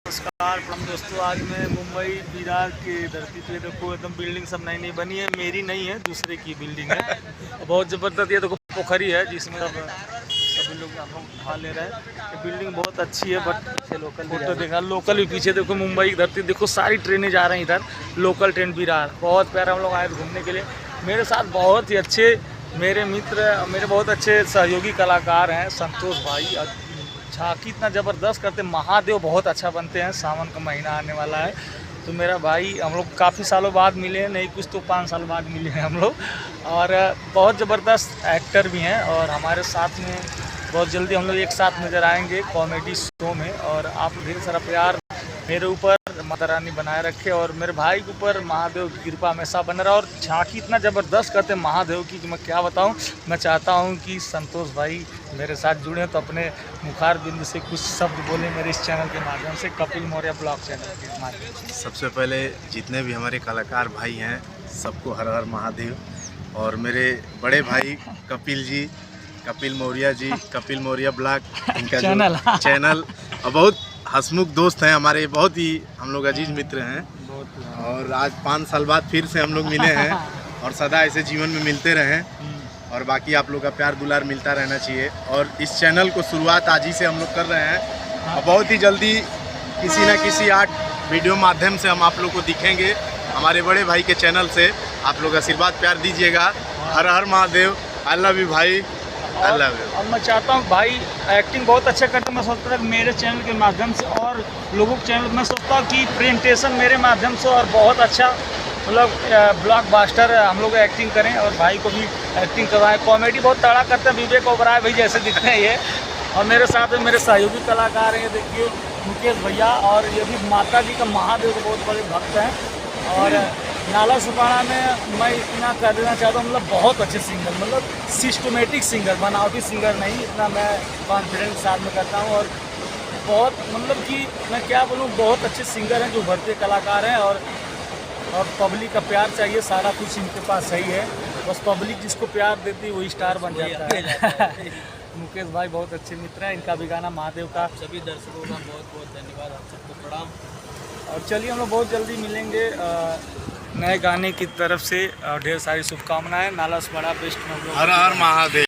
नमस्कार दोस्तों, आज मैं मुंबई विरार की धरती पे देखो एकदम बिल्डिंग सब नई नई बनी है। मेरी नहीं है, दूसरे की बिल्डिंग है। बहुत ज़बरदस्त। ये देखो पोखरी है जिसमें सभी लोग हम लोग नहा ले रहे हैं। ये बिल्डिंग बहुत अच्छी है। बट पीछे लोकल फोटो देखा, लोकल भी पीछे देखो। मुंबई की धरती देखो, सारी ट्रेनें जा रही हैं इधर। लोकल ट्रेन विरार बहुत प्यारा। हम लोग आए घूमने के लिए। मेरे साथ बहुत ही अच्छे मेरे मित्र, मेरे बहुत अच्छे सहयोगी कलाकार हैं। संतोष भाई झांकी इतना ज़बरदस्त करते, महादेव बहुत अच्छा बनते हैं। सावन का महीना आने वाला है तो मेरा भाई, हम लोग काफ़ी सालों बाद मिले हैं, नहीं कुछ तो 5 साल बाद मिले हैं हम लोग। और बहुत ज़बरदस्त एक्टर भी हैं और हमारे साथ में बहुत जल्दी हम लोग एक साथ नज़र आएंगे कॉमेडी शो में। और आप ढेर सारा प्यार मेरे ऊपर माता रानी बनाए रखे और मेरे भाई के ऊपर महादेव की कृपा हमेशा बन रहा। और झांकी इतना ज़बरदस्त करते हैं महादेव की कि मैं क्या बताऊं। मैं चाहता हूं कि संतोष भाई मेरे साथ जुड़े तो अपने मुखार बिंदु से कुछ शब्द बोले मेरे इस चैनल के माध्यम से, कपिल मौर्य ब्लॉग चैनल के माध्यम से। सबसे पहले जितने भी हमारे कलाकार भाई हैं सबको हर हर महादेव। और मेरे बड़े भाई कपिल जी, कपिल मौर्य जी, कपिल मौर्य ब्लॉग, इनका चैनल और बहुत हंसमुख दोस्त हैं हमारे, बहुत ही हम लोग अजीज मित्र हैं। और आज 5 साल बाद फिर से हम लोग मिले हैं और सदा ऐसे जीवन में मिलते रहें। और बाकी आप लोग का प्यार दुलार मिलता रहना चाहिए। और इस चैनल को शुरुआत आज ही से हम लोग कर रहे हैं और बहुत ही जल्दी किसी न किसी आर्ट वीडियो माध्यम से हम आप लोग को दिखेंगे। हमारे बड़े भाई के चैनल से आप लोग आशीर्वाद प्यार दीजिएगा। हर हर महादेव। आई लव यू भाई, आई लव यू। और मैं चाहता हूँ भाई एक्टिंग बहुत अच्छा करते हैं। मैं सोचता हूँ मेरे चैनल के माध्यम से और लोगों के चैनल, मैं सोचता हूँ कि प्रेजेंटेशन मेरे माध्यम से और बहुत अच्छा मतलब ब्लॉकबस्टर हम लोग एक्टिंग करें और भाई को भी एक्टिंग करवाएं। कॉमेडी बहुत तगड़ा करते हैं, विवेक ओबराय भाई जैसे दिखते हैं ये। और मेरे साथ में मेरे सहयोगी कलाकार हैं, देखिए मुकेश भैया। और ये भी माता जी का, महादेव के बहुत बड़े भक्त हैं। और नाला सुपाड़ा में मैं इतना कर देना चाहता हूँ, मतलब बहुत अच्छे सिंगर, मतलब सिस्टमेटिक सिंगर, बनावटी सिंगर नहीं, इतना मैं कॉन्फिडेंस के साथ में करता हूँ। और बहुत मतलब कि मैं क्या बोलूँ, बहुत अच्छे सिंगर हैं जो उभरते कलाकार हैं। और पब्लिक का प्यार चाहिए, सारा कुछ इनके पास सही है। बस पब्लिक जिसको प्यार देती है वही स्टार बन जाता है। मुकेश भाई बहुत अच्छे मित्र हैं। इनका भी गाना महादेव का। सभी दर्शकों का बहुत बहुत धन्यवाद, आप सबको प्रणाम। और चलिए हम लोग बहुत जल्दी मिलेंगे नए गाने की तरफ से। और ढेर सारी शुभकामनाएं। नाला सुपाड़ा बेस्ट में हम लोग। हर हर महादेव।